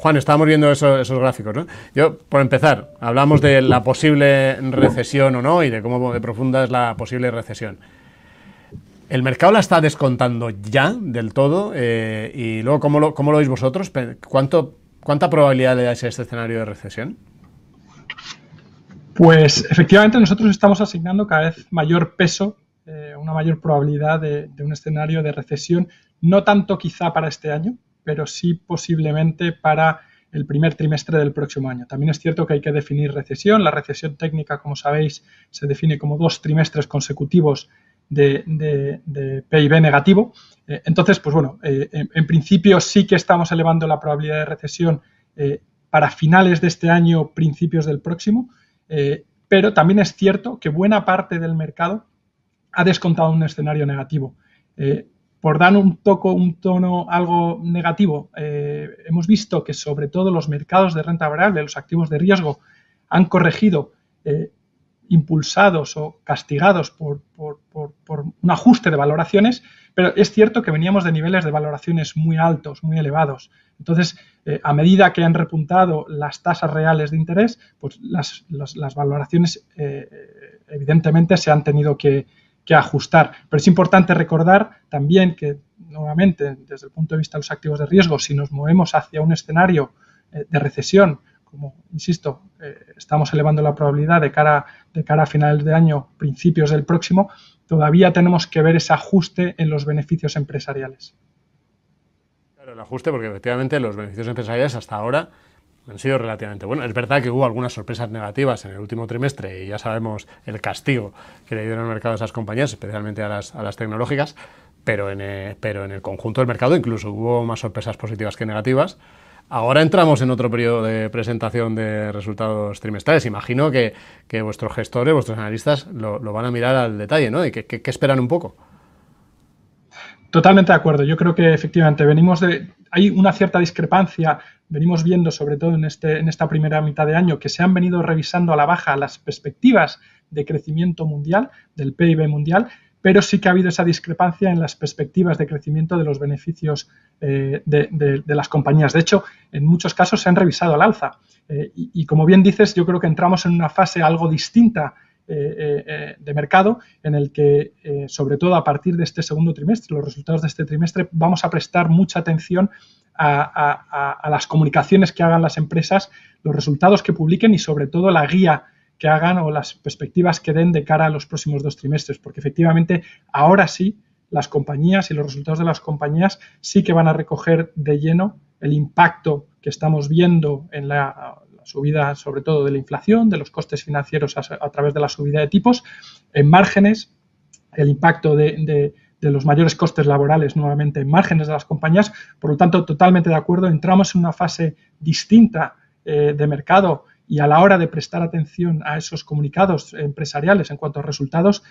Juan, estábamos viendo esos gráficos, ¿no? Yo, por empezar, hablamos de la posible recesión o no y de cómo de profunda es la posible recesión. ¿El mercado la está descontando ya del todo? Y luego, ¿cómo lo veis vosotros? ¿Cuánta probabilidad le dais a este escenario de recesión? Pues efectivamente nosotros estamos asignando cada vez mayor peso, una mayor probabilidad de un escenario de recesión, no tanto quizá para este año, pero sí posiblemente para el primer trimestre del próximo año. También es cierto que hay que definir recesión. La recesión técnica, como sabéis, se define como 2 trimestres consecutivos de PIB negativo. Entonces, pues bueno, en principio sí que estamos elevando la probabilidad de recesión para finales de este año, principios del próximo, pero también es cierto que buena parte del mercado ha descontado un escenario negativo. Por dar un tono algo negativo, hemos visto que sobre todo los mercados de renta variable, los activos de riesgo, han corregido impulsados o castigados por un ajuste de valoraciones, pero es cierto que veníamos de niveles de valoraciones muy altos, muy elevados. Entonces, a medida que han repuntado las tasas reales de interés, pues las valoraciones evidentemente se han tenido que ajustar. Pero es importante recordar también que, nuevamente, desde el punto de vista de los activos de riesgo, si nos movemos hacia un escenario de recesión, como insisto, estamos elevando la probabilidad de cara a finales de año, principios del próximo, todavía tenemos que ver ese ajuste en los beneficios empresariales. Claro, el ajuste, porque efectivamente los beneficios empresariales hasta ahora han sido relativamente buenos. Es verdad que hubo algunas sorpresas negativas en el último trimestre y ya sabemos el castigo que le dieron al mercado a esas compañías, especialmente a las tecnológicas, pero en el conjunto del mercado incluso hubo más sorpresas positivas que negativas. Ahora entramos en otro periodo de presentación de resultados trimestrales. Imagino que vuestros gestores, vuestros analistas lo van a mirar al detalle, ¿no? ¿Y qué esperan un poco? Totalmente de acuerdo. Yo creo que efectivamente hay una cierta discrepancia. Venimos viendo, sobre todo en esta primera mitad de año, que se han venido revisando a la baja las perspectivas de crecimiento mundial, del PIB mundial, pero sí que ha habido esa discrepancia en las perspectivas de crecimiento de los beneficios de las compañías. De hecho, en muchos casos se han revisado al alza. Y como bien dices, yo creo que entramos en una fase algo distinta de mercado en el que, sobre todo a partir de este segundo trimestre, los resultados de este trimestre, vamos a prestar mucha atención a las comunicaciones que hagan las empresas, los resultados que publiquen y sobre todo la guía que hagan o las perspectivas que den de cara a los próximos 2 trimestres, porque efectivamente ahora sí las compañías y los resultados de las compañías sí que van a recoger de lleno el impacto que estamos viendo en la subida, sobre todo de la inflación, de los costes financieros a través de la subida de tipos, en márgenes, el impacto de los mayores costes laborales nuevamente en márgenes de las compañías. Por lo tanto, totalmente de acuerdo, entramos en una fase distinta de mercado y a la hora de prestar atención a esos comunicados empresariales en cuanto a resultados,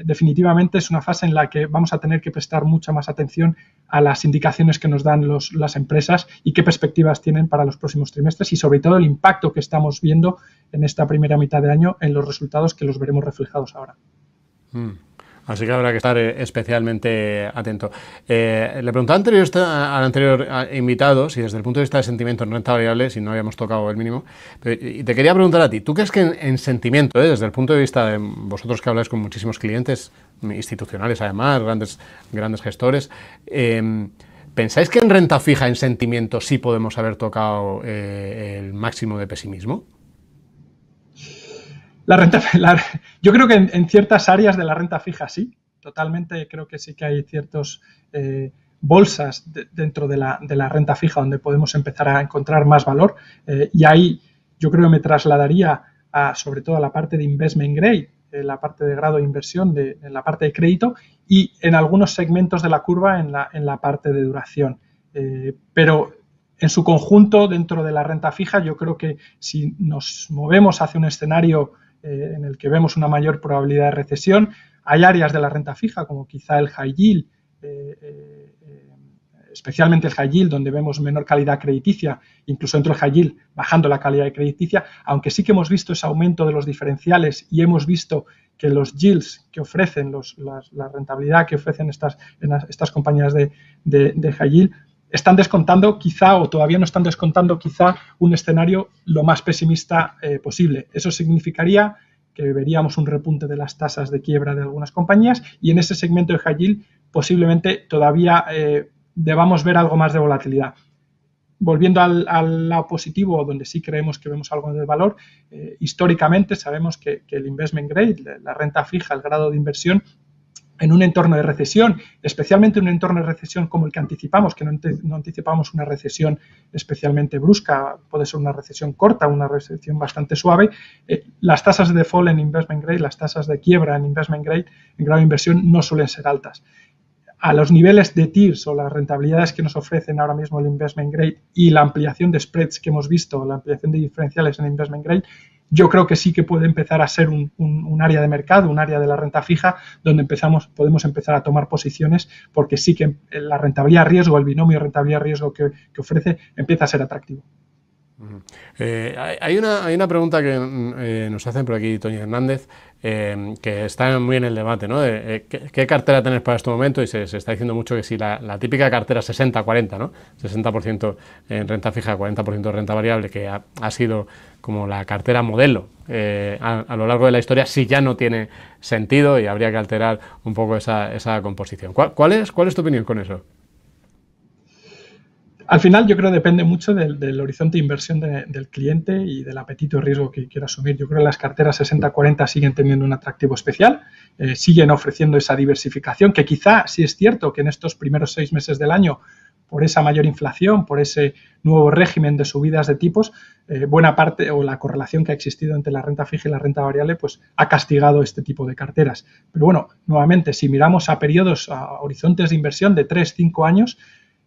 definitivamente es una fase en la que vamos a tener que prestar mucha más atención a las indicaciones que nos dan las empresas y qué perspectivas tienen para los próximos trimestres y sobre todo el impacto que estamos viendo en esta primera mitad de año en los resultados que los veremos reflejados ahora. Así que habrá que estar especialmente atento. Le preguntaba al anterior invitado si desde el punto de vista de sentimiento en renta variable, si no habíamos tocado el mínimo, y te quería preguntar a ti, ¿tú crees que en sentimiento, desde el punto de vista de vosotros que habláis con muchísimos clientes, institucionales además, grandes gestores, ¿pensáis que en renta fija, en sentimiento, sí podemos haber tocado el máximo de pesimismo? Yo creo que en ciertas áreas de la renta fija sí, totalmente. Creo que sí que hay ciertos bolsas dentro de la renta fija donde podemos empezar a encontrar más valor y ahí yo creo que me trasladaría sobre todo a la parte de investment grade, la parte de grado de inversión, en la parte de crédito y en algunos segmentos de la curva en la parte de duración. Pero en su conjunto, dentro de la renta fija, yo creo que si nos movemos hacia un escenario en el que vemos una mayor probabilidad de recesión, hay áreas de la renta fija, como quizá el high yield, especialmente el high yield, donde vemos menor calidad crediticia, incluso dentro del high yield bajando la calidad crediticia, aunque sí que hemos visto ese aumento de los diferenciales y hemos visto que los yields que ofrecen, la rentabilidad que ofrecen estas compañías de high yield, están descontando quizá, o todavía no están descontando quizá, un escenario lo más pesimista posible. Eso significaría que veríamos un repunte de las tasas de quiebra de algunas compañías y en ese segmento de high yield posiblemente todavía debamos ver algo más de volatilidad. Volviendo al lado positivo, donde sí creemos que vemos algo de valor, históricamente sabemos que el investment grade, la renta fija, el grado de inversión, en un entorno de recesión, especialmente en un entorno de recesión como el que anticipamos, que no anticipamos una recesión especialmente brusca, puede ser una recesión corta, una recesión bastante suave, las tasas de default en investment grade, las tasas de quiebra en investment grade, en grado de inversión, no suelen ser altas. A los niveles de TIRS o las rentabilidades que nos ofrecen ahora mismo el investment grade y la ampliación de spreads que hemos visto, la ampliación de diferenciales en investment grade, yo creo que sí que puede empezar a ser un área de mercado, un área de la renta fija, donde podemos empezar a tomar posiciones, porque sí que la rentabilidad riesgo, el binomio rentabilidad riesgo que ofrece, empieza a ser atractivo. Hay una pregunta que nos hacen por aquí Toño Hernández, que está muy en el debate, ¿no? ¿Qué cartera tenés para este momento? Y se está diciendo mucho que si la típica cartera 60-40, ¿no? 60% en renta fija, 40% de renta variable, que ha sido como la cartera modelo a lo largo de la historia, sí ya no tiene sentido y habría que alterar un poco esa composición. ¿Cuál es tu opinión con eso? Al final, yo creo que depende mucho del horizonte de inversión del cliente y del apetito de riesgo que quiera asumir. Yo creo que las carteras 60-40 siguen teniendo un atractivo especial, siguen ofreciendo esa diversificación, que quizá sí es cierto que en estos primeros 6 meses del año, por esa mayor inflación, por ese nuevo régimen de subidas de tipos, buena parte o la correlación que ha existido entre la renta fija y la renta variable, pues ha castigado este tipo de carteras. Pero bueno, nuevamente, si miramos a periodos, a horizontes de inversión de 3-5 años,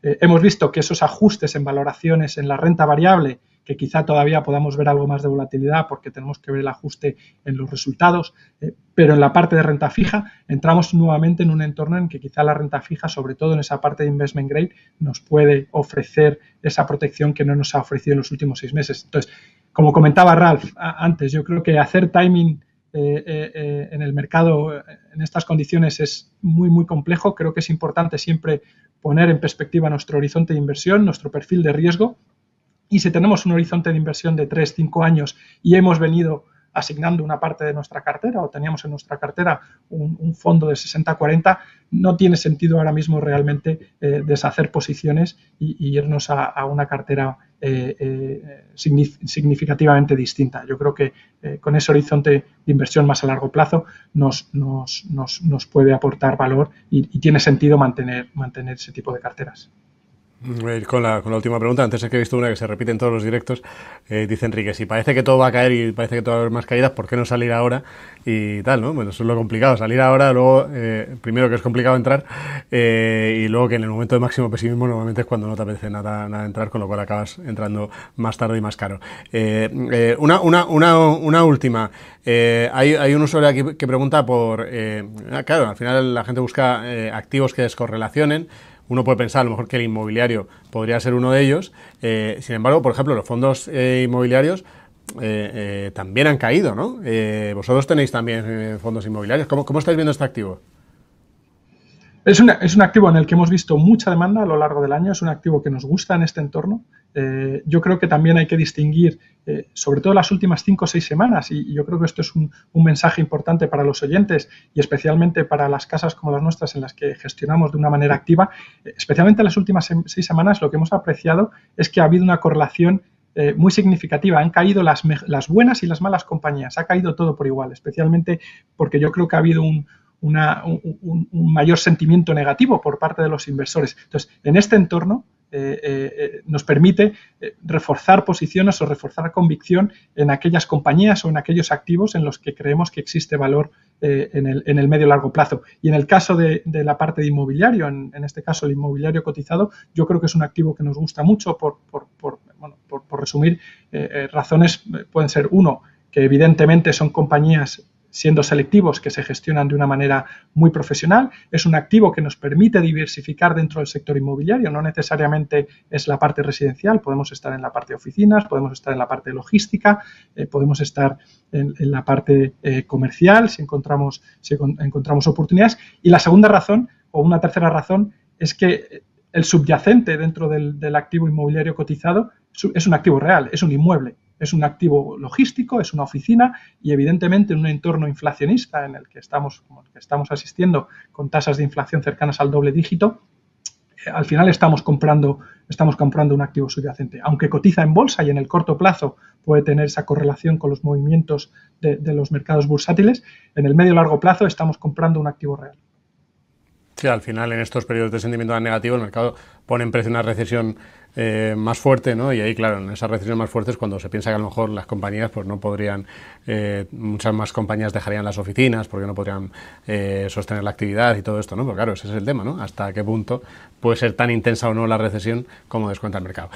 hemos visto que esos ajustes en valoraciones en la renta variable, que quizá todavía podamos ver algo más de volatilidad porque tenemos que ver el ajuste en los resultados, pero en la parte de renta fija entramos nuevamente en un entorno en que quizá la renta fija, sobre todo en esa parte de investment grade, nos puede ofrecer esa protección que no nos ha ofrecido en los últimos 6 meses. Entonces, como comentaba Ralph antes, yo creo que hacer timing en el mercado en estas condiciones es muy, muy complejo. Creo que es importante siempre poner en perspectiva nuestro horizonte de inversión, nuestro perfil de riesgo, y si tenemos un horizonte de inversión de 3-5 años y hemos venido asignando una parte de nuestra cartera o teníamos en nuestra cartera un fondo de 60-40, no tiene sentido ahora mismo realmente deshacer posiciones y irnos a una cartera significativamente distinta. Yo creo que con ese horizonte de inversión más a largo plazo nos puede aportar valor y tiene sentido mantener ese tipo de carteras. Con la última pregunta, antes es que he visto una que se repite en todos los directos, dice Enrique, si parece que todo va a caer y parece que todo va a haber más caídas, ¿por qué no salir ahora? Y tal, ¿no? Bueno, eso es lo complicado, salir ahora, luego, primero que es complicado entrar, y luego que en el momento de máximo pesimismo normalmente es cuando no te apetece nada entrar, con lo cual acabas entrando más tarde y más caro. Una última, hay un usuario aquí que pregunta por, claro, al final la gente busca activos que descorrelacionen. Uno puede pensar a lo mejor que el inmobiliario podría ser uno de ellos. Sin embargo, por ejemplo, los fondos inmobiliarios también han caído, ¿no? Vosotros tenéis también fondos inmobiliarios. ¿Cómo estáis viendo este activo? Es un activo en el que hemos visto mucha demanda a lo largo del año, es un activo que nos gusta en este entorno. Yo creo que también hay que distinguir, sobre todo las últimas 5 o 6 semanas, y yo creo que esto es un mensaje importante para los oyentes y especialmente para las casas como las nuestras en las que gestionamos de una manera activa, especialmente en las últimas 6 semanas lo que hemos apreciado es que ha habido una correlación muy significativa. Han caído las buenas y las malas compañías, ha caído todo por igual, especialmente porque yo creo que ha habido un mayor sentimiento negativo por parte de los inversores. Entonces, en este entorno nos permite reforzar posiciones o reforzar convicción en aquellas compañías o en aquellos activos en los que creemos que existe valor en el medio y largo plazo. Y en el caso de la parte de inmobiliario, en este caso el inmobiliario cotizado, yo creo que es un activo que nos gusta mucho por resumir. Razones pueden ser, uno, que evidentemente son compañías siendo selectivos, que se gestionan de una manera muy profesional. Es un activo que nos permite diversificar dentro del sector inmobiliario, no necesariamente es la parte residencial, podemos estar en la parte de oficinas, podemos estar en la parte de logística, podemos estar en la parte comercial si encontramos oportunidades. Y la segunda razón, o una tercera razón, es que el subyacente dentro del activo inmobiliario cotizado es un activo real, es un inmueble, es un activo logístico, es una oficina y evidentemente en un entorno inflacionista en el que estamos asistiendo con tasas de inflación cercanas al doble dígito, al final estamos comprando un activo subyacente. Aunque cotiza en bolsa y en el corto plazo puede tener esa correlación con los movimientos de los mercados bursátiles, en el medio y largo plazo estamos comprando un activo real. Sí, al final en estos periodos de sentimiento tan negativo el mercado pone en precio una recesión más fuerte, ¿no? Y ahí, claro, en esa recesión más fuerte es cuando se piensa que a lo mejor las compañías pues no podrían, muchas más compañías dejarían las oficinas porque no podrían sostener la actividad y todo esto, ¿no? Pero claro, ese es el tema, ¿no? Hasta qué punto puede ser tan intensa o no la recesión como descuenta el mercado.